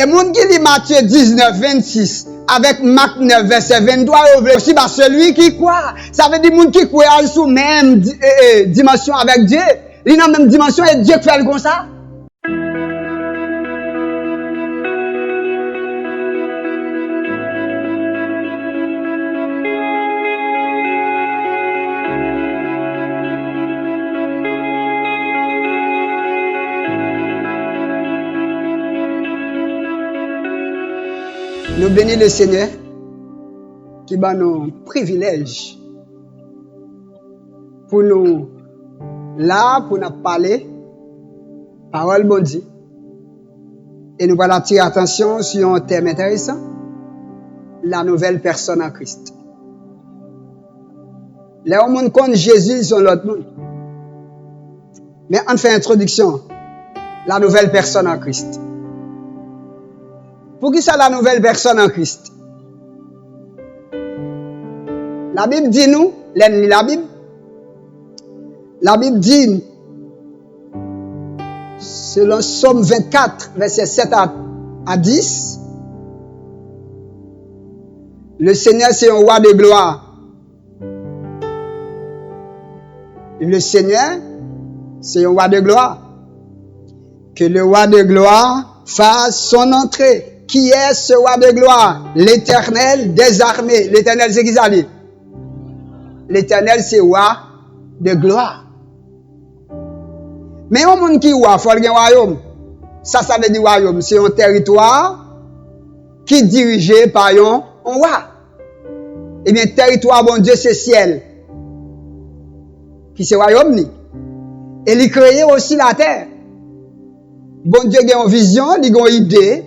Et moun qui lit Matthieu 19, 26, avec Marc 9, verset 23, aussi bah, celui qui croit. Ça veut dire moun qui croit sous même dimension avec Dieu. Il est dans la même dimension et Dieu fait comme ça. Nous bénissons le Seigneur qui bat nos privilèges pour nous là, pour nous parler, parole bon Dieu. Et nous allons attirer attention sur un thème intéressant, la nouvelle personne en Christ. Les gens connaissent Jésus sont l'autre monde. Mais on fait introduction, la nouvelle personne en Christ. Pour qui ça la nouvelle personne en Christ? La Bible dit nous, la Bible dit, selon Somme 24, verset 7 à 10, le Seigneur c'est un roi de gloire. Le Seigneur c'est un roi de gloire. Que le roi de gloire fasse son entrée. Qui est ce roi de gloire? L'Éternel des armées. L'Éternel, c'est qui ça dit? L'Éternel, c'est roi de gloire. Mais un monde qui est roi, il faut un royaume. Ça veut dire royaume. C'est un territoire qui est dirigé par un roi. Eh bien, territoire, bon Dieu, c'est ciel. Qui c'est royaume, ni? Et il crée aussi la terre. Bon Dieu a une vision, il a une idée.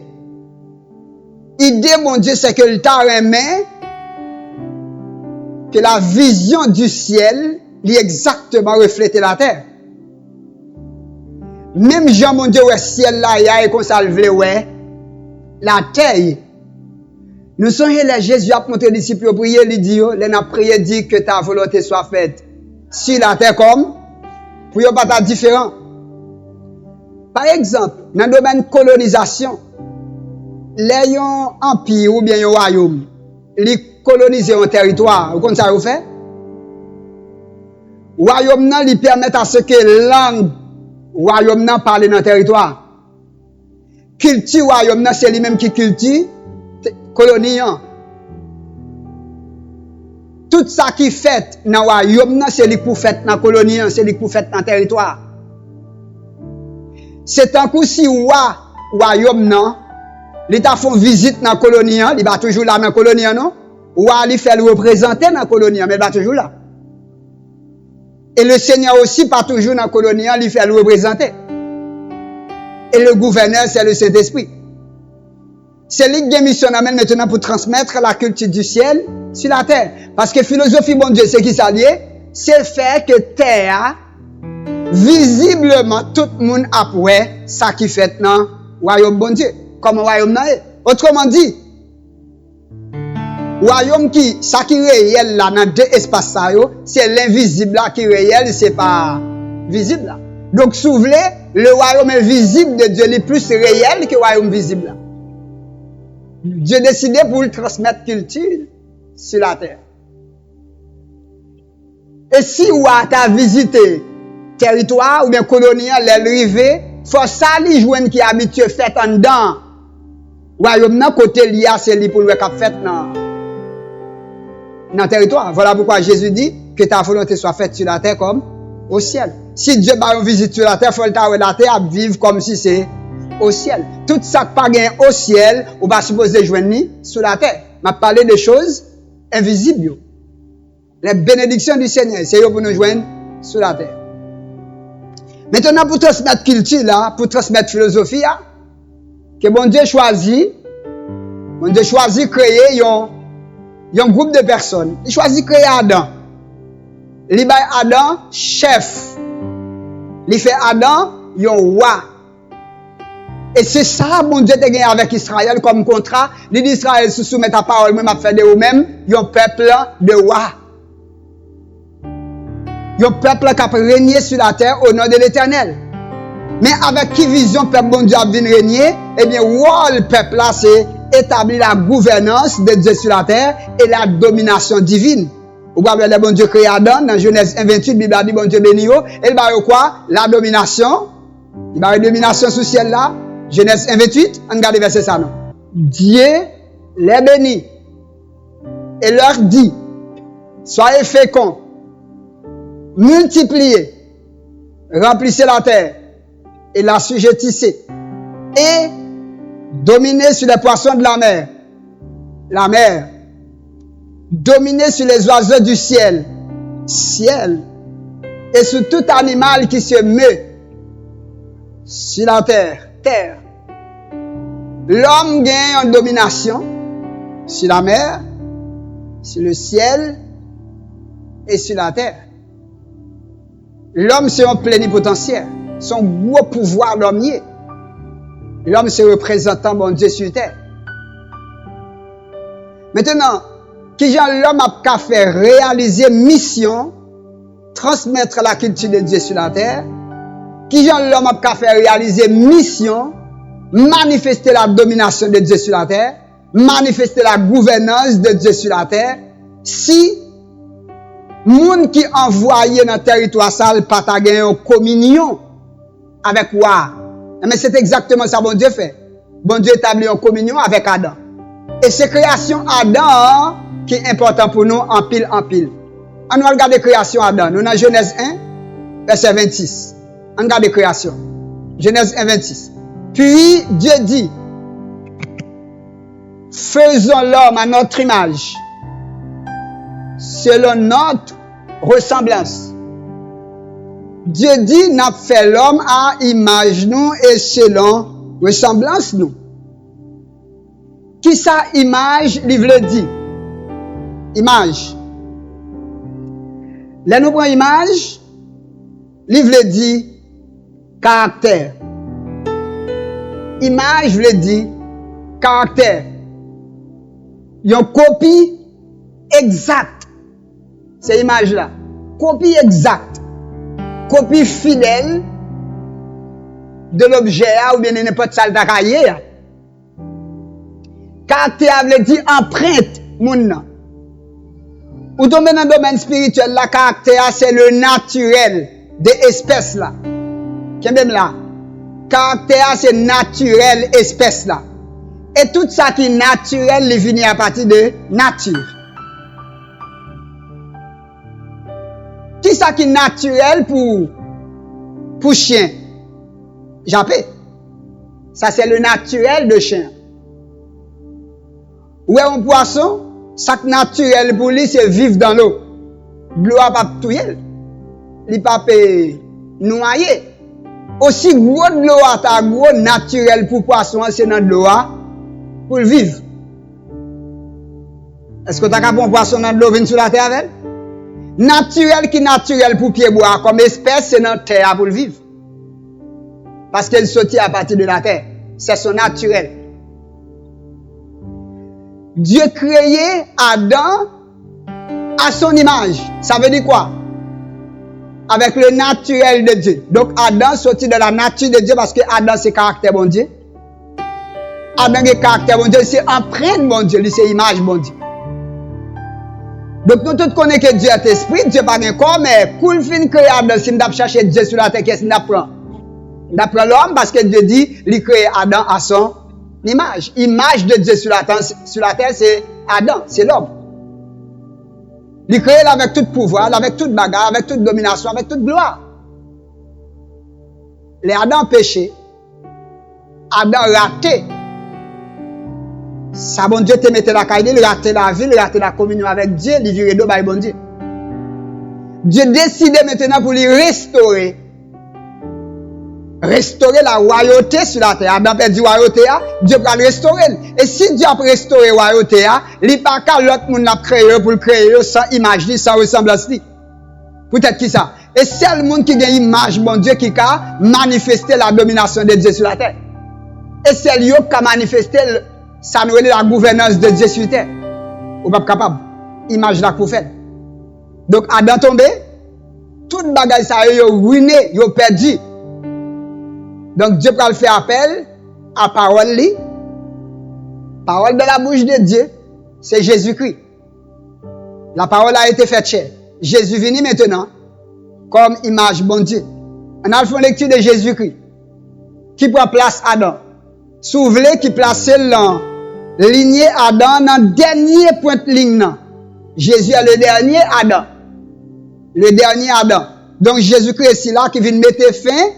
L'idée, mon Dieu, c'est que le temps remet que la vision du ciel lui exactement reflète la terre. Même Jean, mon Dieu, le ciel là, il y a et qu'on salve, ouais, la terre. Nous sommes là, Jésus a montré aux disciples pour prier, il dit, il a prié, dit que ta volonté soit faite sur la terre comme, pour ne pas être différent. Par exemple, dans le domaine de colonisation, les empires ou bien un royaume, ils colonisent un territoire. Vous comprenez ça, vous faites? Royaume nan li permet à ce que langue royaume nan parle dans le territoire. Culture royaume nan c'est lui-même qui culture colonie. Tout ça qui fait dans royaume nan c'est lui pour fait dans colonie, c'est lui pour fait dans territoire. C'est un coup si royaume nan l'État font visite dans la colonie, il va toujours là dans la colonie, non? Ou il fait le représenter dans la colonie, mais il va toujours là. Et le Seigneur aussi, pas toujours dans la colonie, il fait le représenter. Et le gouverneur, c'est le Saint-Esprit. C'est lui qui a mission maintenant pour transmettre la culture du ciel sur la terre. Parce que philosophie, bon Dieu, c'est qui ça lié? C'est fait que terre, visiblement, tout le monde a pour ça qui fait dans le royaume bon Dieu. Comme un royaume nan. Autrement dit, royaume qui, ça qui est réel là, dans deux espaces, c'est l'invisible là qui est réel, c'est pas visible là. Donc, si vous voulez, le royaume invisible de Dieu est plus réel que le royaume visible là. Dieu a décidé pour transmettre culture sur la terre. Et si vous avez visité territoire ou bien colonie, l'arrivée, faut ça li joindre qui habitué fait en dedans. Royaume nan côté liya c'est li pour le cap fait dans territoire. Voilà pourquoi Jésus dit que ta volonté soit faite sur la terre comme au ciel. Si Dieu va une visite sur la terre, faut le ta la terre vivre comme si c'est au ciel. Tout ça pas gain au ciel, ou pas supposé joindre sur la terre. M'a parlé de choses invisibles. Les bénédictions du Seigneur, c'est pour nous joindre sur la terre. Maintenant, pour transmettre culture, là, pour transmettre philosophie, là, que bon Dieu choisit créer un groupe de personnes. Il choisit créer Adam. Il bat Adam chef. Il fait Adam un roi. Et c'est ça, bon Dieu, te gagné avec Israël comme contrat. Il dit Israël se soumet à parole, même à faire de vous-même, un peuple de roi. Un peuple qui a régné sur la terre au nom de l'Éternel. Mais avec qui vision peuple bon Dieu a venu régner? Eh bien, le peuple là, c'est établir la gouvernance de Dieu sur la terre et la domination divine. Vous voyez, le bon Dieu créé Adam, dans Genèse 1:28, Bible a dit, bon Dieu béni, et il va quoi? La domination. Il va y avoir une domination sous ciel là. Genèse 1:28, on regarde verset ça, non? Dieu les bénit et leur dit, soyez féconds, multipliez, remplissez la terre et la sujettissez et dominez sur les poissons de la mer, dominez sur les oiseaux du ciel, et sur tout animal qui se meut sur la terre. L'homme gagne en domination sur la mer, sur le ciel et sur la terre. L'homme c'est un plénipotentiaire, son gros pouvoir d'homme. L'homme c'est représentant bon Dieu sur terre. Maintenant, qui genre l'homme a fait réaliser mission, transmettre la culture de Dieu sur la terre, qui genre l'homme a fait réaliser mission, manifester la domination de Dieu sur la terre, manifester la gouvernance de Dieu sur la terre, si moun qui envoyé dans le territoire sale pas ta gagné en communion avec quoi? Mais c'est exactement ça bon Dieu fait. Bon Dieu établit en communion avec Adam. Et c'est création Adam qui est important pour nous en pile. On va regarder création Adam. Nous dans Genèse 1, verset 26. On regarde création. Genèse 1, 26. Puis Dieu dit, faisons l'homme à notre image, selon notre ressemblance. Dieu dit, n'a fait l'homme à image nous et selon ressemblance nous. Qui ça image, livre dit? Image. Là nous prenons image, livre dit caractère. Image veut dire caractère. Une copie exacte. C'est image là. Copie exacte. Copie fidèle de l'objet ou bien n'importe salle d'akaye. Caractère veut dire empreinte moun. Ou tomber dans le domaine spirituel, la caractère c'est le naturel des espèces là. Qu'est même là? Caractère c'est naturel espèce là. Et tout ça qui est naturel, il vient à partir de nature. Qui ça qui est naturel pour chien? Japé. Ça c'est le naturel de chien. Ou est un poisson, ça qui est naturel pour lui c'est vivre dans l'eau. L'eau a pas touyer. Il pas noyer. Aussi gros de l'eau à ta gros naturel pour poisson c'est dans l'eau pour vivre. Est-ce que tu as un poisson dans l'eau venir sur la terre avec? Naturel qui naturel pour pied bois comme espèce c'est dans la terre pour vivre. Parce qu'elle sortit à partir de la terre. C'est son naturel. Dieu créé Adam à son image. Ça veut dire quoi? Avec le naturel de Dieu. Donc Adam sortit de la nature de Dieu parce que Adam c'est caractère bon Dieu. Adam est caractère bon Dieu, c'est empreinte bon Dieu, c'est image bon Dieu. Donc nous tous connaissons que Dieu est esprit, Dieu pas un corps, mais cool fin créé Adam, si nous chercher Dieu sur la terre, qu'est-ce qu'on apprend? On apprend l'homme parce que Dieu dit, il crée Adam à son image. Image de Dieu sur la terre, c'est Adam, c'est l'homme. Il crée avec tout pouvoir, avec toute bagarre, avec toute domination, avec toute gloire. Les Adam péché, Adam raté. Ça, bon Dieu te mette la caille, il raté la ville, il raté la communion avec Dieu, il vire d'eau, bon Dieu. Dieu décide maintenant pour lui restaurer la royauté sur la terre. Adam perdu la royauté, Dieu va le restaurer. Et si Dieu a restauré la royauté, il n'y a pas qu'à l'autre monde l'a créé pour le créer sans image, sans ressemblance. Peut-être qui ça? Et c'est le monde qui a une image, bon Dieu, qui a manifesté la domination de Dieu sur la terre. Et c'est lui qui a manifesté ça nous la gouvernance de Dieu sur terre. Ou pas capable. Image là pour faire. Donc Adam tombé, toute bagaille ça yo ruiné, yo perdu. Donc Dieu va le faire appel à parole li. Parole de la bouche de Dieu, c'est Jésus-Christ. La parole a été faite chair. Jésus venu maintenant comme image bon Dieu. On a fait une lecture de Jésus-Christ qui prend place Adam. Si vous voulez qui place la lignée Adam dans le dernier point de ligne. Jésus est le dernier Adam. Le dernier Adam. Donc Jésus-Christ est ici là qui vient mettre fin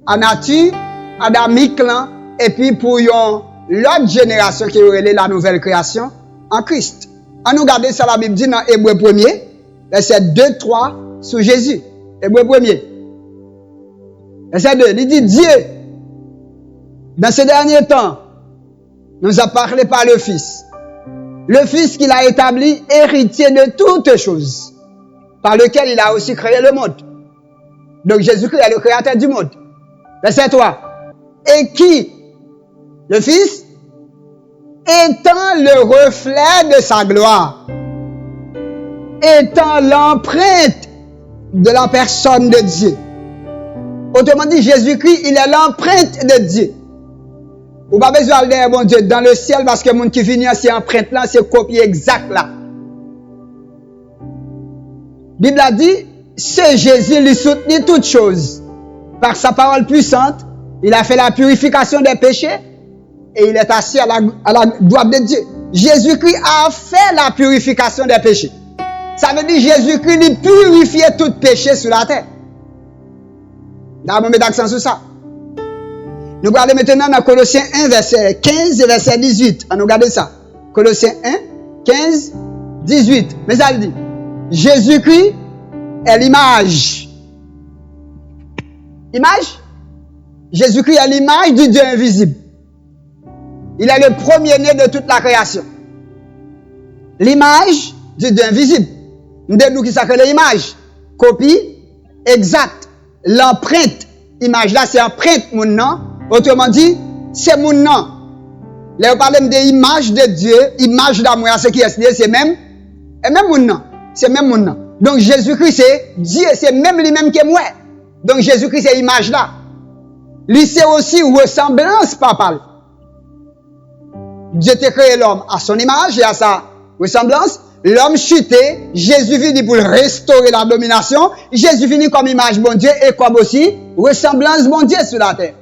à la nature adamique là, et puis pour l'autre génération qui aurait la nouvelle création en Christ. On nous regarde ça, la Bible dit dans Hébreu 1er, verset 2-3 sur Jésus. Hébreu 1er. Verset 2, il dit Dieu, dans ces derniers temps, nous a parlé par le Fils. Le Fils qu'il a établi héritier de toutes choses, par lequel il a aussi créé le monde. Donc Jésus-Christ est le créateur du monde. Verset 3. Et qui, le Fils, étant le reflet de sa gloire, étant l'empreinte de la personne de Dieu. Autrement dit, Jésus-Christ, il est l'empreinte de Dieu. Vous n'avez pas besoin de dire, bon Dieu, dans le ciel, parce que le monde qui vient, c'est empreinte là, c'est copie exact là. La Bible a dit, c'est Jésus qui soutenait toutes choses. Par sa parole puissante, il a fait la purification des péchés et il est assis à la droite de Dieu. Jésus-Christ a fait la purification des péchés. Ça veut dire Jésus-Christ il purifiait tout péché sur la terre. Là, on met l'accent sur ça. Nous regardons maintenant dans Colossiens 1, verset 15 et verset 18. On regarde ça. Colossiens 1, 15, 18. Mais ça dit, Jésus-Christ est l'image. Image? Jésus-Christ est l'image du Dieu invisible. Il est le premier-né de toute la création. L'image du Dieu invisible. Nous qui s'appelle l'image. Copie exacte. L'empreinte. Image là, c'est empreinte mon nom. Autrement dit, c'est mon nom. Là, on parle de l'image de Dieu, image d'amour, ce qui est c'est même, et même mon nom. C'est même mon nom. Donc Jésus-Christ, c'est Dieu, c'est même lui-même que moi. Donc Jésus-Christ, c'est l'image là. Lui, c'est aussi ressemblance, papa. Dieu t'a créé l'homme à son image et à sa ressemblance. L'homme chuté, Jésus venu pour restaurer la domination. Jésus venu comme image bon Dieu et comme aussi ressemblance bon Dieu sur la terre.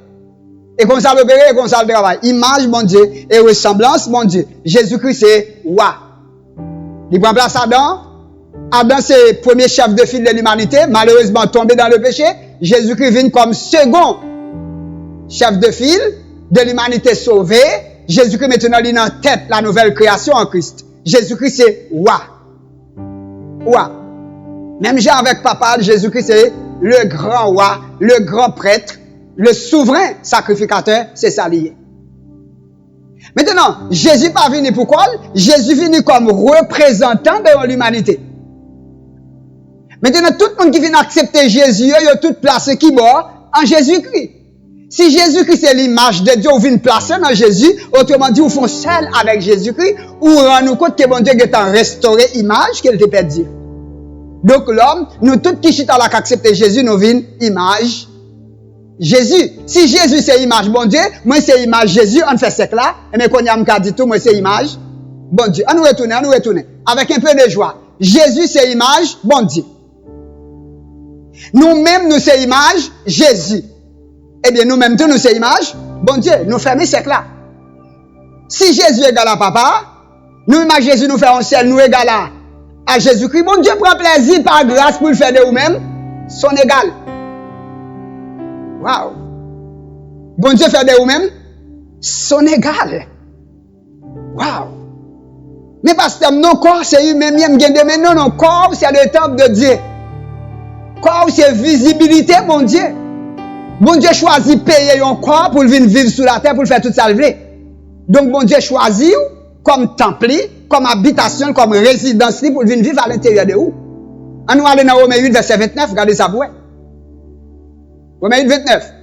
Et comme ça l'opérer et comme ça le travail. Image bon Dieu et ressemblance bon Dieu. Jésus-Christ c'est roi. Il prend place Adam. Adam c'est le premier chef de file de l'humanité, malheureusement tombé dans le péché. Jésus-Christ vient comme second chef de file de l'humanité sauvée. Jésus-Christ maintenant il est en tête la nouvelle création en Christ. Jésus-Christ c'est roi. Roi. Même genre avec papa, Jésus-Christ c'est le grand roi, le grand prêtre, le souverain sacrificateur, c'est ça lié. Maintenant, Jésus pas venu pour quoi? Jésus venu comme représentant de l'humanité. Maintenant, tout le monde qui vient accepter Jésus, il a tout placé qui bord en Jésus-Christ. Si Jésus-Christ c'est l'image de Dieu, ou vient placer dans Jésus, autrement dit, ou font seul avec Jésus-Christ, ou rend-nous compte que bon Dieu est en restauré image qu'elle te perdu. Donc l'homme, nous tous qui chita là accepter Jésus, nous vîmes image Jésus. Si Jésus c'est image bon Dieu, moi c'est image Jésus, on fait ce là, et mais qu'on y a dit tout, moi c'est image bon Dieu. On nous retourne, avec un peu de joie. Jésus c'est image bon Dieu. Nous-mêmes nous c'est image Jésus. Eh bien, nous-mêmes, tous nous, c'est image. Bon Dieu, nous fermons ce là. Si Jésus est égal à papa, nous, image Jésus, nous faisons seul, nous égal à Jésus-Christ. Bon Dieu prend plaisir par grâce pour le faire de vous-même, son égal. Waouh! Bon Dieu fait de vous-même, son égal. Waouh! Mais parce que non, corps, c'est humain, non, corps, c'est le temple de Dieu. Corps, c'est visibilité, mon Dieu. Bon Dieu choisit payer un corps pour venir vivre sur la terre pour faire tout ça. Donc bon Dieu choisit comme temple, comme habitation, comme résidence pour venir vivre à l'intérieur de où? On nous aller dans Romains 8 verset 29, regardez ça pour vous. Romains 8 29.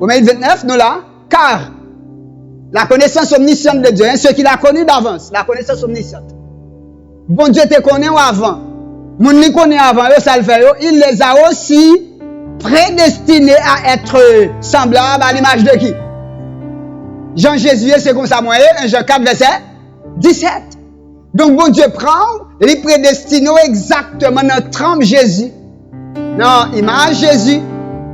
Romains 8 29 nous là, car la connaissance omnisciente de Dieu, ceux qui l'a connu d'avance, la connaissance omnisciente. Bon Dieu te connaît avant. Mon li connaît avant, ça le fait, il les a aussi prédestiné à être semblable à l'image de qui? Jean Jésus, c'est comme ça, moyen, 1 Jean 4, verset 17. Donc, bon Dieu prend, les prédestiné exactement dans trempe Jésus, dans image Jésus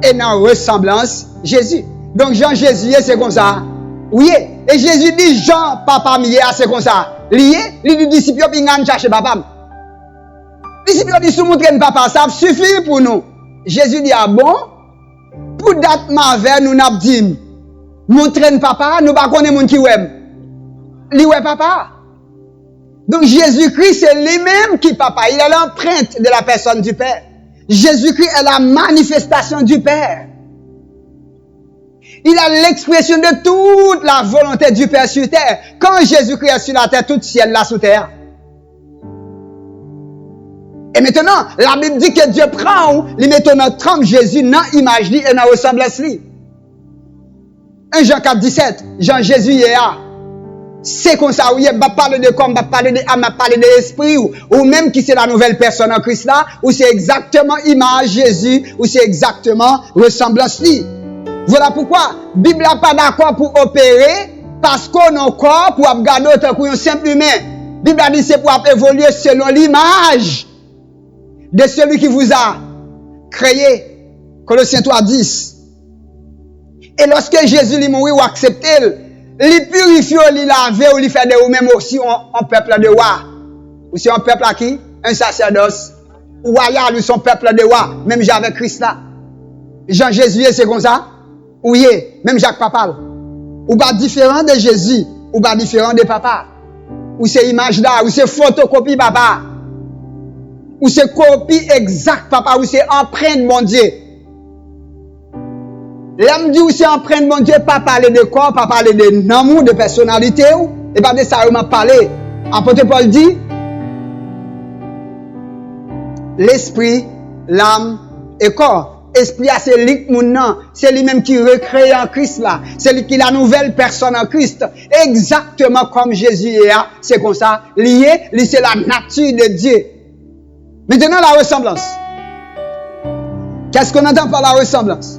et dans ressemblance Jésus. Donc, Jean Jésus, c'est comme ça. Oui. Et Jésus dit, Jean, papa, c'est comme ça. Lié, il dit, disciple, il va chercher papa. Disciple, il dit, si vous montrez papa, ça suffit pour nous. Jésus dit, ah bon? Pour date mauvais, nous n'avons dit, montrez papa, nous ne connaissons pas qui aime. Lui, ouais, papa. Donc, Jésus-Christ, c'est lui-même qui papa. Il a l'empreinte de la personne du Père. Jésus-Christ est la manifestation du Père. Il a l'expression de toute la volonté du Père sur terre. Quand Jésus-Christ est sur la terre, tout ciel là sous terre. Et maintenant, la Bible dit que Dieu prend, il met notre trempe Jésus dans l'image et dans la ressemblance. 1 Jean 4, 17, Jean Jésus est là. C'est comme ça, oui, va parler de corps, va parler de âme, va parler de l'esprit, ou même qui c'est la nouvelle personne en Christ là, ou c'est exactement image Jésus, ou c'est exactement ressemblance lui. Voilà pourquoi, la Bible n'a pas d'accord pour opérer, parce qu'on a un corps pour regarder autant qu'un simple humain. La Bible a dit c'est pour évoluer selon l'image de celui qui vous a créé. Colossiens 3, 10. Et lorsque Jésus lui mourit ou accepté, il purifie, il lave, ou il fait de vous-même aussi un peuple de roi. Ou c'est un peuple à qui? Un sacerdoce. Royal, ou son peuple de roi. Même avec Christ là. Jean Jésus, c'est comme ça? Oui, même Jacques Papal. Ou pas différent de Jésus, ou pas différent de papa. Ou c'est image là, ou c'est photocopie papa. Ou c'est copie exacte papa, ou c'est empreinte mon Dieu. L'homme dit où c'est empreinte mon Dieu, pas parler de corps, pas parler de nom, de personnalité, et pas de ça, on m'a parlé. Apôtre Paul dit, l'esprit, l'âme et corps. Esprit, c'est lui c'est lui-même qui recrée en Christ là. C'est lui qui est la nouvelle personne en Christ. Exactement comme Jésus est là. C'est comme ça. Lié, c'est la nature de Dieu. Maintenant, la ressemblance. Qu'est-ce qu'on entend par la ressemblance?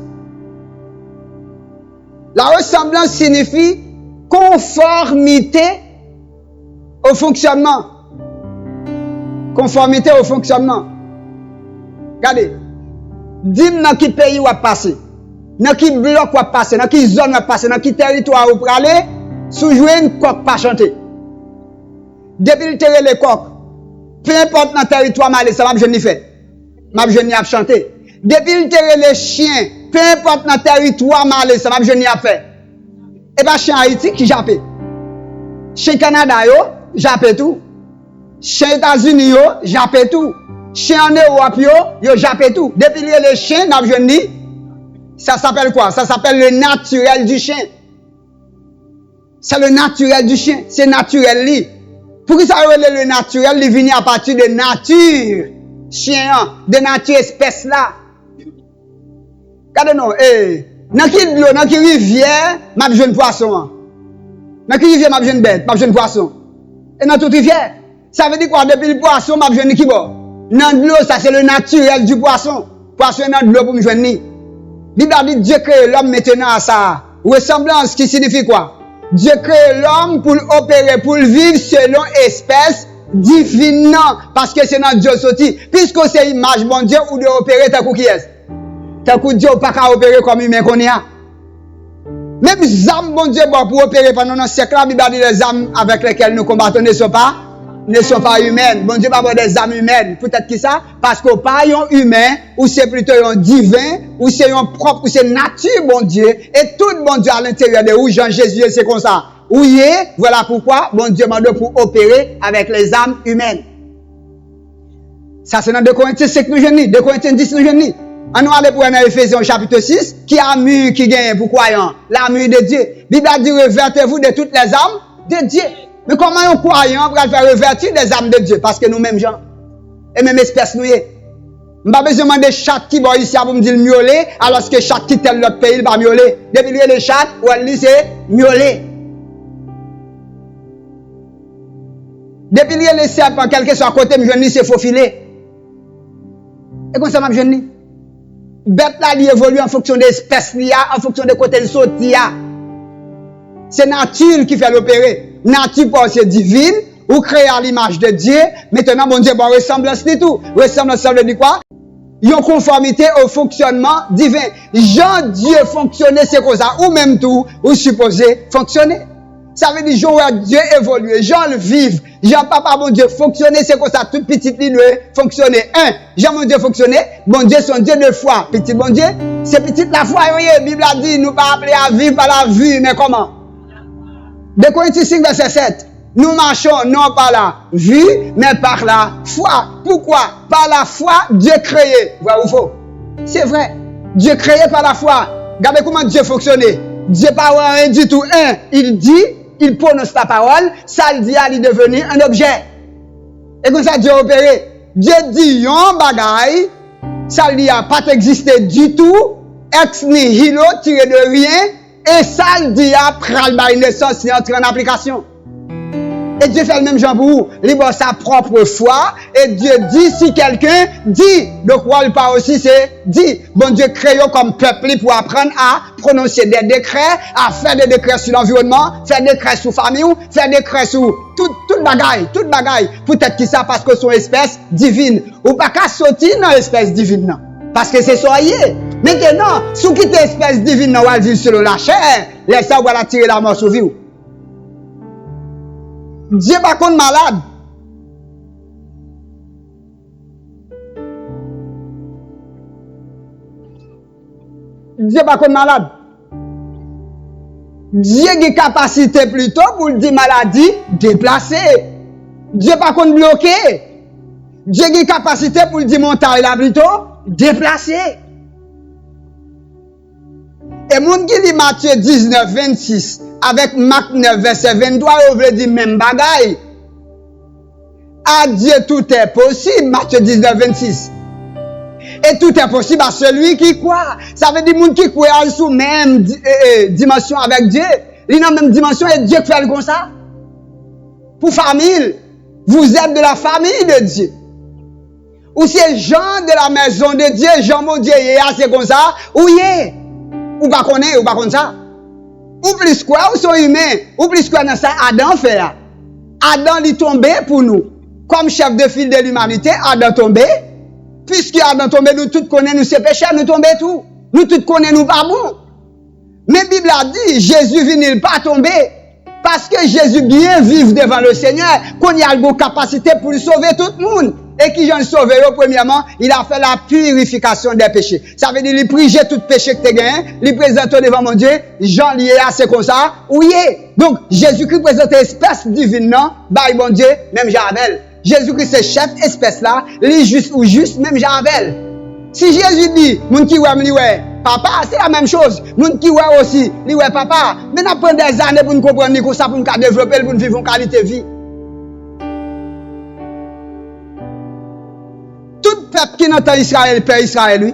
La ressemblance signifie conformité au fonctionnement. Conformité au fonctionnement. Regardez. Dis-moi dans quel pays vous passez, dans quel bloc vous passez, dans quelle zone vous passez, dans quel territoire vous allez, sous jouer une coque pas chanter. Depuis le terrain les coques, peu importe dans le territoire, ça m'a jeune fait. M'a jeune a chanté. Depuis le terrain les chiens, peu importe dans le territoire, ça m'a jeune a fait. Et bien, chien Haïti qui jappe. Chien Canada, jappe tout. Chien États-Unis, jappe tout. Chien en Europe, yo jappe tout. Depuis les chiens, n'a pas jeune ça s'appelle quoi? Ça s'appelle le naturel du chien. C'est le naturel du chien. C'est naturel li. Pour que ça le naturel, il vient à partir de nature. Chien, de nature espèce là. Regardez-nous, dans quelle eau, dans quelle rivière, m'a jeune poisson. Dans quelle rivière, m'a jeune bête, m'a jeune poisson. Et dans toute rivière. Ça veut dire quoi? Depuis le poisson, m'a jeune qui bon? Dans l'eau, ça c'est le naturel du poisson. Poisson dans l'eau pour me joindre. Bible a dit Dieu crée l'homme maintenant à sa ressemblance qui signifie quoi? Dieu crée l'homme pour opérer, pour vivre selon espèce divine. Parce que c'est dans Dieu sorti. Puisque c'est image, bon Dieu, ou de opérer, t'as coup qui est? T'as coup Dieu pas qu'à opérer comme humain qu'on est. Même les âmes, bon Dieu, bon, pour opérer pendant un siècle, la Bible a dit les âmes avec lesquelles nous combattons ne sont pas humaines. Bon Dieu, pas des âmes humaines. Peut-être que ça, parce qu'on pas un humain, ou c'est plutôt un divin, ou c'est un propre, ou c'est nature, bon Dieu. Et tout bon Dieu à l'intérieur de où Jean Jésus, c'est comme ça. Oui, voilà pourquoi bon Dieu m'a donné pour opérer avec les âmes humaines. Ça, c'est dans 2 Corinthiens 5, nous jeunes, 2 Corinthiens 10, nous jeunes. On nous allons pour Ephésiens chapitre 6, qui a mûr, qui gagne pour croyant, l'amour de Dieu. Bible a dit, revertez-vous de toutes les âmes de Dieu. Mais comment un croyant va faire revertir des âmes de Dieu? Parce que nous-mêmes gens, et même espèce nous y est. Je n'ai pas besoin de demander chaque qui va ici pour me dire miauler, alors que chaque qui tel l'autre pays, il va miauler. Depuis le chat, ou elle dit c'est miauler. Depuis le serpent, quel que soit côté, je dis c'est faufiler. Et comme ça, je dis. bête là, il évolue en fonction de l'espèce, en fonction de côté le sorti. C'est nature qui fait l'opérer. Nature, c'est divine, ou créé à l'image de Dieu. Maintenant, bon Dieu, bon, ressemblance de tout. Ressemblance, ça veut dire quoi? Une conformité au fonctionnement divin. Jean Dieu fonctionnait, c'est comme ça. Ou même tout, ou supposé fonctionner. Ça veut dire, Jean Dieu évoluer, Jean le vivre. Jean papa, bon Dieu fonctionner, c'est comme ça. Toute petite ligne fonctionner. Jean mon Dieu fonctionner. Bon Dieu, son Dieu de foi. Petit bon Dieu, c'est petite la foi. La Bible a dit, nous pas appeler à vivre par la vue, mais comment? De Corinthiens 5, verset 7. Nous marchons non par la vue, mais par la foi. Pourquoi? Par la foi, Dieu créé. Vrai ou faux? C'est vrai. Dieu créé par la foi. Regardez comment Dieu fonctionnait. Dieu pas rien du tout. Il dit, il prononce la parole, ça le dit, il est devenu un objet. Et comme ça, Dieu a opéré. Dieu dit, yon bagay, ça le dit, pas existé du tout, ex nihilo, tiré de rien, et ça le dit, pral by naissance, il entre en application. Et Dieu fait le même genre pour vous. Il a sa propre foi. Et Dieu dit, si quelqu'un dit, de quoi il parle aussi, c'est dit. Bon Dieu crée comme peuple pour apprendre à prononcer des décrets, à faire des décrets sur l'environnement, faire des décrets sur la famille, faire des décrets sur toute bagaille. Peut-être qu'il ça parce que son espèce divine. Ou pas qu'à sortir dans l'espèce divine, non. Parce que c'est soyez. Maintenant, si vous quittez l'espèce divine, vous allez vivre selon la chair, laissez vous allez tirer la mort sur vous. Dieu pas contre malade. Dieu pas contre malade. Dieu a capacité plutôt pour dire maladie déplacer. Dieu pas contre bloqué. Dieu a capacité pour dire montagne là plutôt déplacer. Et moun qui lit Matthieu 19, 26 avec Marc 9, verset 23, on veut dire même bagaille. À Dieu tout est possible, Matthieu 19, 26. Et tout est possible à celui qui croit. Ça veut dire moun qui croit sous même dimension avec Dieu. Il dans même dimension et Dieu fait comme ça. Pour famille, vous êtes de la famille de Dieu. Ou c'est Jean de la maison de Dieu, Jean mon Dieu, c'est comme ça. Ou yé. Ou pas connaître, ou pas comme ça. Ou plus quoi, ou sont humains. Ou plus quoi dans ça, Adam fait. Adam il tombé pour nous. Comme chef de file de l'humanité, Adam tombé. Puisque Adam tombé, nous tous connaissons nous ses péchés, nous tombé tout. Nous tous connaissons nous pas bon. Mais la Bible a dit, Jésus vient pas tomber. Parce que Jésus bien vive devant le Seigneur, qu'on y a une capacité pour sauver tout le monde. Et qui j'en sauvé, premièrement, il a fait la purification des péchés. Ça veut dire, il prige tout péché que tu as gagné, il présente devant mon Dieu, Jean lié à c'est comme ça, oui. Donc, Jésus-Christ présente l'espèce divine, non, bah, bon Dieu, même Javel. Jésus-Christ, c'est chef espèce là, les juste ou juste, même Javel. Si Jésus dit, mon qui ouais, papa, c'est la même chose. Mon qui ouais aussi, li ouais, papa. Mais nous prenons des années pour nous comprendre comme ça, pour nous développer, pour nous vivre une qualité de vie. Tout peuple qui entend Israël, père Israël, oui.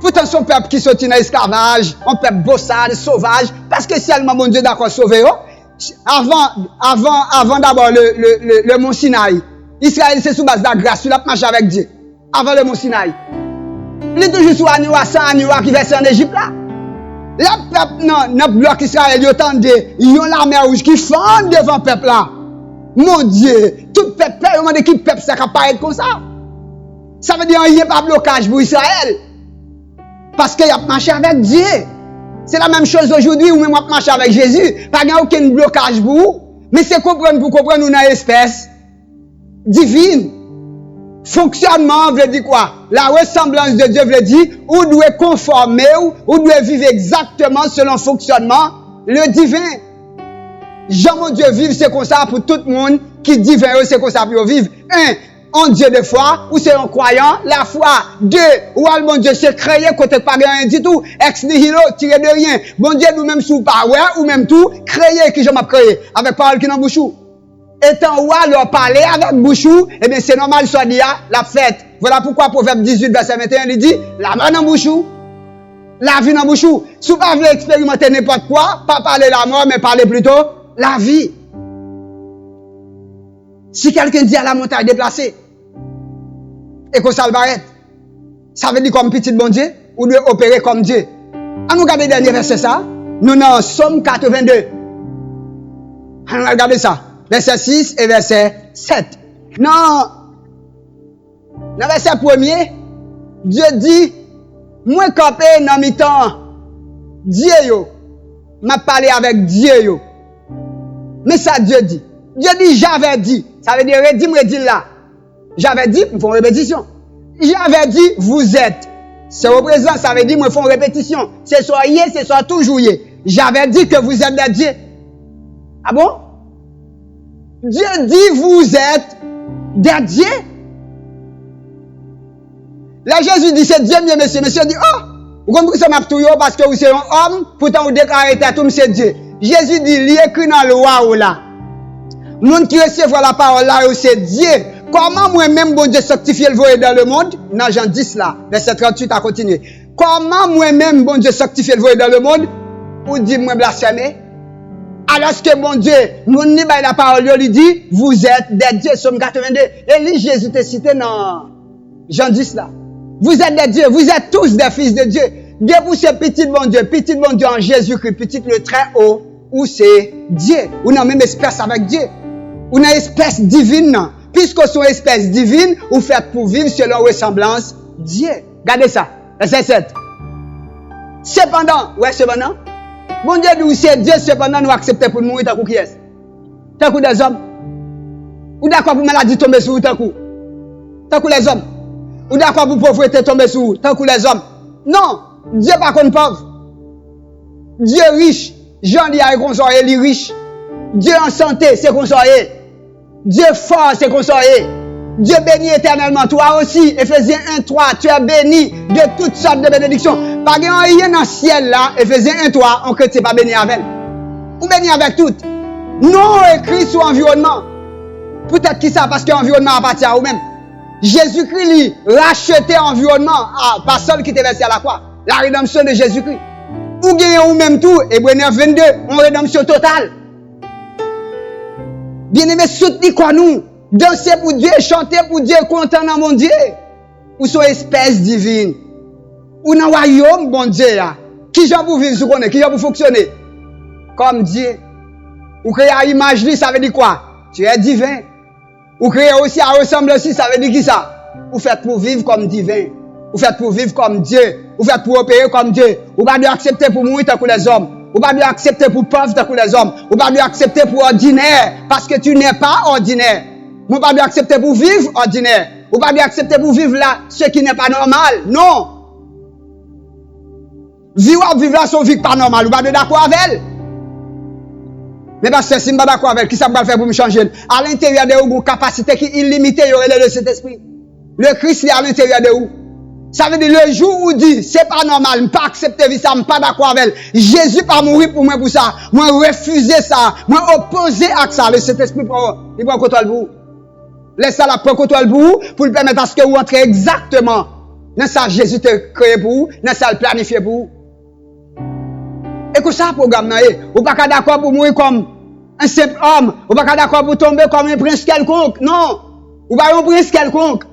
Pourtant, son peuple qui sortit dans l'esclavage, un peuple bossade, sauvage, parce que seulement mon Dieu d'accord sauvé. Avant d'abord le mont Sinaï, Israël c'est sous base de la grâce, il a marché avec Dieu. Avant le mont Sinaï. Il est toujours sur Aniwa, sans Aniwa qui verse en Égypte là. Le peuple, non, notre bloc Israël, il attendait, ils ont la mer rouge qui fend devant le peuple là. Mon Dieu, tout peuple, il qui peuple ça apparaît comme ça. Ça veut dire qu'il n'y a pas de blocage pour Israël. Parce qu'il a marché avec Dieu. C'est la même chose aujourd'hui où même on marche avec Jésus. Pas aucun blocage pour vous. Mais c'est comprendre pour comprendre nous dans l'espèce divine. Fonctionnement veut dire quoi? La ressemblance de Dieu veut dire ou doit conformer ou doit vivre exactement selon le fonctionnement le divin. Jean mon Dieu vive c'est comme ça pour tout le monde qui divin c'est comme ça pour vivre. Un Dieu de foi, ou c'est un croyant, la foi. Deux, ou mon Dieu c'est créé côté pas rien du tout, ex nihilo, tiré de rien. Bon Dieu nous-mêmes sous power, ou même tout, créé qui je m'a créé, avec parole qui dans bouchou. Étant roi, leur parler avec bouchou, eh bien c'est normal, soit dit la fête. Voilà pourquoi Proverbe 18, verset 21, il dit, la main dans bouchou, la vie dans bouchou. Si vous ne voulez expérimenter n'importe quoi, pas parler la mort, mais parler plutôt la vie. Si quelqu'un dit à la montagne déplacée, et qu'on ça le barrette. Ça veut dire comme petit bon Dieu, ou doit opérer comme Dieu. On nous regarde le dernier verset ça. Nous dans Somme 82. On va regarder ça. Verset 6 et verset 7. Non. Dans verset 1er, Dieu dit, moi campé dans mi temps Dieu yo. M'a parlé avec Dieu yo. Mais ça Dieu dit. Dieu dit j'avais dit. Ça veut dire redis là. J'avais dit, nous faisons répétition. J'avais dit vous êtes. C'est au présent, ça veut dire nous faisons répétition. C'est soit hier, c'est soit toujours hier. J'avais dit que vous êtes des dieux. Ah bon? Dieu dit vous êtes des dieux. Là Jésus dit c'est Dieu, bien monsieur. Monsieur dit oh, vous comprenez ça m'a tout parce que vous êtes un homme, pourtant vous déclarez tout c'est Dieu. Jésus dit il écrit dans le loi ou là. Monde qui recevra la parole là c'est Dieu. Comment moi-même bon Dieu sanctifier le voyer dans le monde? Dans Jean 10 là, verset 38 à continuer. Comment moi-même bon Dieu sanctifier le voyer dans le monde? Ou dit moi blasphémer? Alors que bon Dieu, nous n'y pas la parole, il dit vous êtes des dieux, Somme 82. Et lui Jésus te cité dans Jean 10 là. Vous êtes des dieux, vous êtes tous des fils de Dieu. Dieu pour ce petit bon Dieu en Jésus-Christ, petit le très haut, ou c'est Dieu. Ou non même espèce avec Dieu. Ou une espèce divine. Puisque son espèce divine, ou faites pour vivre selon ressemblance Dieu. Regardez ça. Verset 7. Cependant, bon Dieu nous c'est Dieu, cependant nous acceptons pour mourir tant qui est. Tant que des hommes. Ou d'accord pour maladie tomber sur vous tant que les hommes. Ou d'accord pour pauvreté tomber sur vous tant que les hommes. Non, Dieu pas contre pauvre. Dieu riche, Jean dit à consoler, il riche. Dieu en santé, c'est consoler. Dieu fort, c'est consoler. Dieu bénit éternellement. Toi aussi, Ephésiens 1:3, tu es béni de toutes sortes de bénédictions. Pas rien dans le ciel là, Ephésiens 1:3, on ne pas béni avec. Ou béni avec toutes. Non écrit sur l'environnement. Peut-être qui ça, parce que l'environnement appartient à vous-même. Jésus-Christ, lui, racheté l'environnement à personne qui était versé à la croix. La rédemption de Jésus-Christ. Ou gagnez ou même tout, Hébreux 9:22, en rédemption totale. Bien-aimés, soutenez quoi nous? Danser pour Dieu, chanter pour Dieu, content dans mon Dieu. Ou son espèce divine. Ou dans le royaume, bon Dieu, là. Qui j'en pour vivre, qui j'en pour fonctionner? Comme Dieu. Ou créer à image, ça veut dire quoi? Tu es divin. Ou créer aussi à ressembler aussi, ça veut dire qui ça? Ou faites pour vivre comme divin. Ou faites pour vivre comme Dieu. Ou faites pour opérer comme Dieu. Ou pas de accepter pour mourir tant que les hommes. Ou pas de accepter pour pauvre tant que les hommes. Ou pas de accepter pour ordinaire. Parce que tu n'es pas ordinaire. Ou pas de accepter pour vivre ordinaire. Ou pas de accepter pour vivre là ce qui n'est pas normal. Non. Vivre là son vie pas normal. Ou pas de d'accord avec elle. Mais parce que si je ne suis pas d'accord avec elle, qui ça va faire pour me changer? À l'intérieur de vous, une capacité qui est illimitée, il y aurait le Saint-Esprit. Le Christ est à l'intérieur de vous. Ça veut dire le jour où dit, c'est pas normal, je ne pas accepter ça, je ne pas d'accord avec elle. Jésus pas mourir pour moi pour ça. Moi refuser ça. Moi opposer à ça. Le Saint-Esprit il prend contrôle pour vous. Laisse ça la prendre contrôle pour vous, pour le permettre à ce que vous entrez exactement dans ça Jésus te créé pour vous, dans ça le planifié pour vous. Et que ça programme là, ou pas d'accord pour mourir comme un simple homme, ou pas d'accord pour tomber comme un prince quelconque. Non. Ou pas un prince quelconque.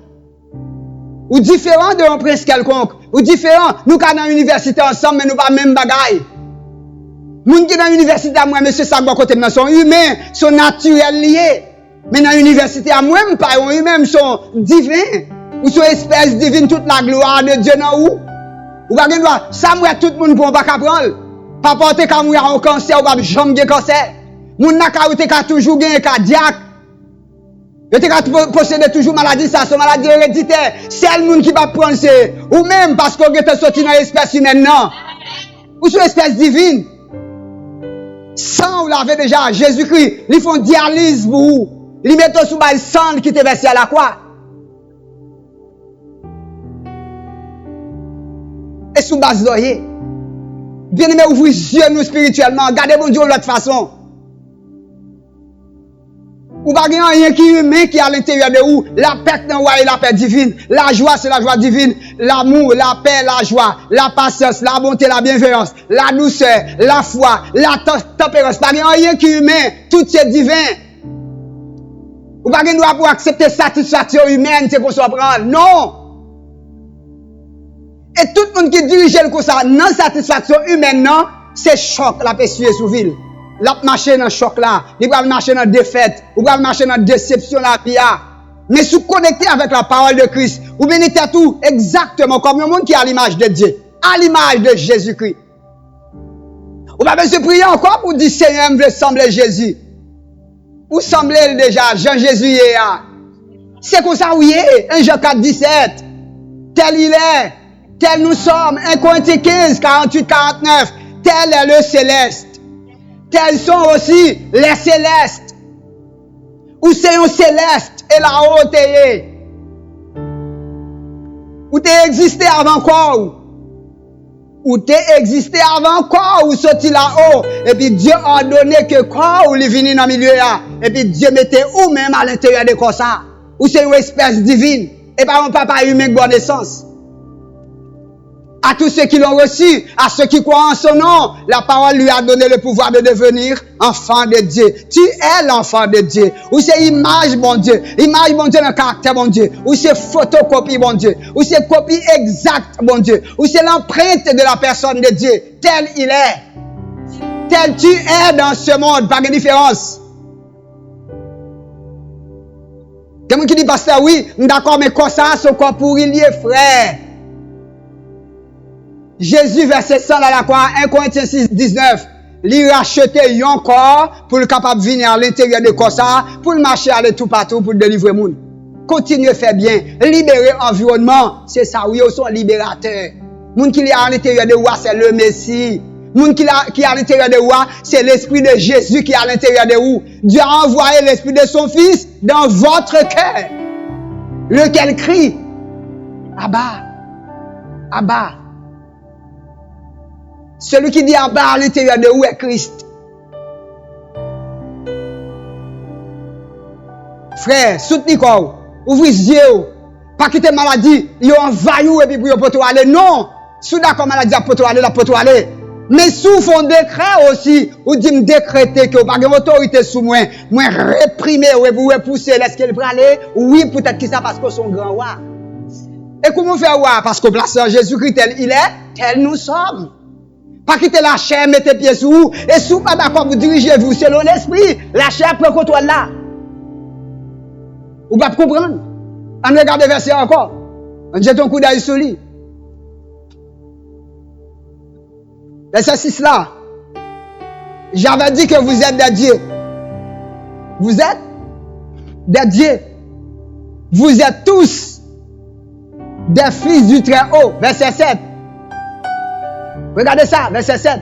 Ou différent de un prince quelconque. Ou différent. Nous sommes dans l'université ensemble, mais nous pas même bagaille. Nous qui dans l'université à moi, monsieur, ça va côté de sont humains, sont naturels liés. Mais dans l'université à moi, pas eux-mêmes sont divins. Ou sont espèces divines, toute la gloire de Dieu dans où. Ou pas gen droit. Ça moi tout le monde pour pas prendre. Pas porter quand mourir en cancer ou pas jamais de cancer. Moun n'a ka toujours gagner cardiaque. Yo te ka posséder toujours maladie ça, son maladie héréditaire. Seul moun qui va prendre c'est ou même parce qu'on est sorti dans l'espèce humaine non. Ou sur espèce divine. Sang ou l'avait déjà Jésus-Christ, ils font dialyse pour vous. Ils mettent sous balle sang qui te versé à la croix. Et sous base d'oreiller. Bien-aimé, ouvrez les yeux nous spirituellement. Gardez mon Dieu de l'autre façon. Ou pas rien qui est humain qui est à l'intérieur de vous. La paix est la paix divine. La joie, c'est la joie divine. L'amour, la paix, la joie. La patience, la bonté, la bienveillance. La douceur, la foi, la tempérance. Pas rien qui est humain. Tout c'est divin. Ou pas rien pour accepter satisfaction humaine, c'est qu'on s'en prend. Non. Et tout le monde qui dirige le comme ça, non satisfaction humaine, non, c'est choc, la essuyer sous ville. La marcher dans choc là, il va marcher dans défaite, ou va marcher dans déception la vie. Mais si vous connectez avec la parole de Christ, vous bénissez tout exactement comme le monde qui est à l'image de Dieu, à l'image de Jésus-Christ. Vous va se prier encore pour dire Seigneur, me sembler Jésus. Où semblez déjà, Jean-Jésus est là. C'est comme ça où il est, 1 Jean 4, 17. Tel il est, tel nous sommes, 1 Corinthiens 15, 48, 49. Tel est le céleste. Tels sont aussi les célestes. Ou c'est un céleste et la haute est. Ou t'es existé avant quoi? Ou t'es existé avant quoi? Ou sorti là-haut? Et puis Dieu a donné que quoi? Ou il venu dans le milieu là? Et puis Dieu mettait ou même à l'intérieur de quoi ça? Ou c'est une espèce divine? Et pas un papa humain de bonne naissance. À tous ceux qui l'ont reçu, à ceux qui croient en son nom, la parole lui a donné le pouvoir de devenir enfant de Dieu. Tu es l'enfant de Dieu. Ou c'est image, bon Dieu. Image, bon Dieu, dans le caractère, bon Dieu. Ou c'est photocopie, bon Dieu. Ou c'est copie exacte, bon Dieu. Ou c'est l'empreinte de la personne de Dieu. Tel il est. Tel tu es dans ce monde, pas de différence. Quelqu'un qui dit, pasteur, oui, d'accord, mais comme ça, ce corps pour il y est frère. Jésus, verset 100 dans la croix, 1 Corinthiens 6, 19, lui racheter un corps pour le capable de venir à l'intérieur de corps ça, pour le marcher aller tout partout pour délivrer le monde. Continuez à faire bien, libérer l'environnement, c'est ça, oui, ils sont libérateurs. Monde qui est à l'intérieur de moi, c'est le Messie. Monde qui est à l'intérieur de moi, c'est l'esprit de Jésus qui est à l'intérieur de vous. Dieu a envoyé l'esprit de son fils dans votre cœur, lequel crie, Abba, Abba. Celui qui dit Abba à l'intérieur de où est Christ. Frère, soutenez quoi? Ouvrez les yeux. Pas quitter maladie. Ils ont envahi et puis pour toi aller. Non. Si d'accord maladie pour toi aller, la pour toi aller. Mais si vous font décret aussi, vous dites me décréter que vous n'avez pas d'autorité sous moi. Moi réprimer ou vous repousser. Est-ce qu'elle peut aller? Oui, peut-être que ça parce que son grand roi. Et comment faire roi? Parce que place en Jésus-Christ tel il est, tel nous sommes. Pas quitter la chair, mettez pieds sous vous. Et si vous pas d'accord, vous dirigez-vous selon l'esprit. La chair prend contrôle là. Vous ne pouvez pas comprendre. On regarde le verset encore. On jette un coup d'œil sur lui. Verset 6 là. J'avais dit que vous êtes des dieux. Vous êtes des dieux. Vous êtes tous des fils du Très-Haut. Verset 7. Regardez ça, verset 7.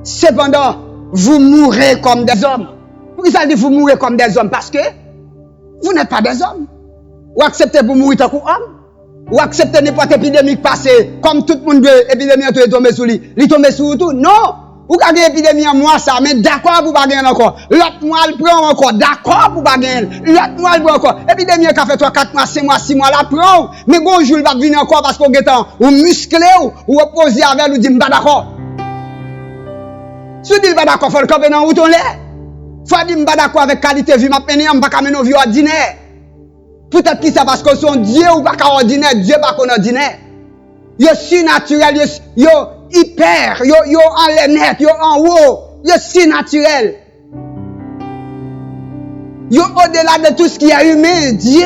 Cependant, vous mourrez comme des hommes. Pourquoi ça dit vous mourrez comme des hommes? Parce que vous n'êtes pas des hommes. Ou acceptez pour mourir tant qu'homme. Ou acceptez n'importe épidémie passer comme tout le monde veut. Épidémie est tombée sur lui. Il tombe sur tout. Non. Ou gagner épidémie en moi ça. Mais d'accord pour pas gagner encore. L'autre mois le prend encore. D'accord pour pas gagner. L'autre mois le prend encore. Épidémie qui a fait 3, 4 mois, 5 mois, 6 mois la prend. Mais bonjour il va venir encore parce qu'on est ou musclé ou opposé avec ou dit pas d'accord. Si dit pas d'accord, faut le camper dans où on l'est. Faut dire pas d'accord avec qualité vie m'a peine on pas mener une vie ordinaire. Peut-être que c'est parce que son Dieu ou pas ordinaire, Dieu pas qu'on ordinaire. Yo surnaturel, yo hyper, yo en l'air net, yo en haut, yo surnaturel. Yo au-delà de tout ce qui est humain, Dieu.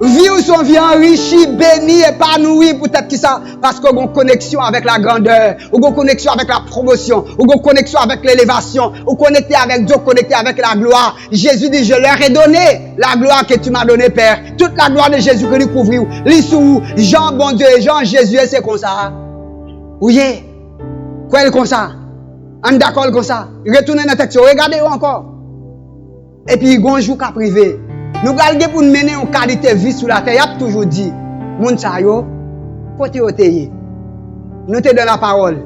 Vie ou son vie enrichie, bénie, épanouie, peut-être que ça, parce qu'on a une connexion avec la grandeur, ou une connexion avec la promotion, ou une connexion avec l'élévation, ou connecté avec Dieu, connecté avec la gloire. Jésus dit, je leur ai donné la gloire que tu m'as donnée, Père. Toute la gloire de Jésus que nous couvrons. L'issou, Jean, bon Dieu, Jean, Jésus, c'est comme ça. Oui, quoi est comme ça? On est d'accord comme ça. Retournez dans la texte, regardez encore. Et puis, il y a un jour qu'à privé. Nous allons pour mener une qualité de vie sur la terre. Il y a toujours dit, moun sa yo, côté ote. Nous te dans la parole.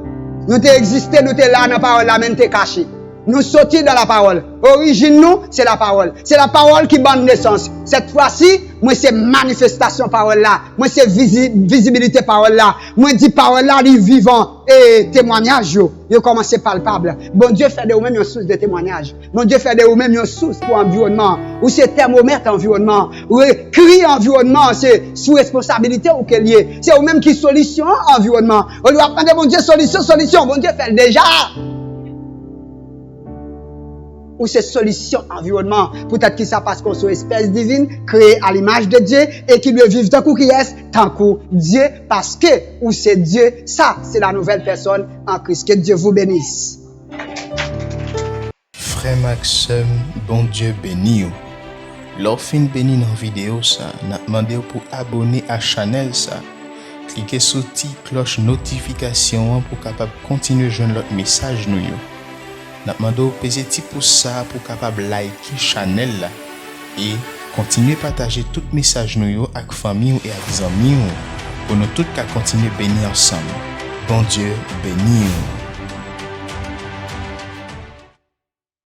Nous te existé, nous te là dans la parole, la même te caché. Nous sortir dans la parole. Origine nous, c'est la parole. C'est la parole qui donne naissance. Cette fois-ci, moi c'est manifestation parole là. Moi c'est visibilité parole là. Moi dit parole là, les vivant et témoignage yo commencé palpable. Bon Dieu fait de vous-même une source de témoignage. Bon Dieu fait de vous-même une source pour environnement. Ou c'est thermomètre environnement. Ou cri environnement, c'est sous responsabilité ou qu'elle y est. C'est vous-même qui solution environnement. On doit prendre bon Dieu solution. Bon Dieu fait déjà. Ou c'est solution environnement. Peut-être que ça passe qu'on soit espèce divine, créée à l'image de Dieu, et qui doit vivre tant qu'il est, tant que Dieu, parce que, ou c'est Dieu, ça, c'est la nouvelle personne en Christ. Que Dieu vous bénisse. Frère Maxime, bon Dieu béni. L'orphine béni dans la vidéo, ça, n'a demandé pour abonner à la chaîne, ça. Cliquez sur la petite cloche notification pour capable continuer à joindre l'autre message nous. N'a demandé peser petit pouce ça pour capable liker channel là et continuer partager tout message nous avec famille et avec amis pour nous tous continuer bénir ensemble. Bon Dieu béni.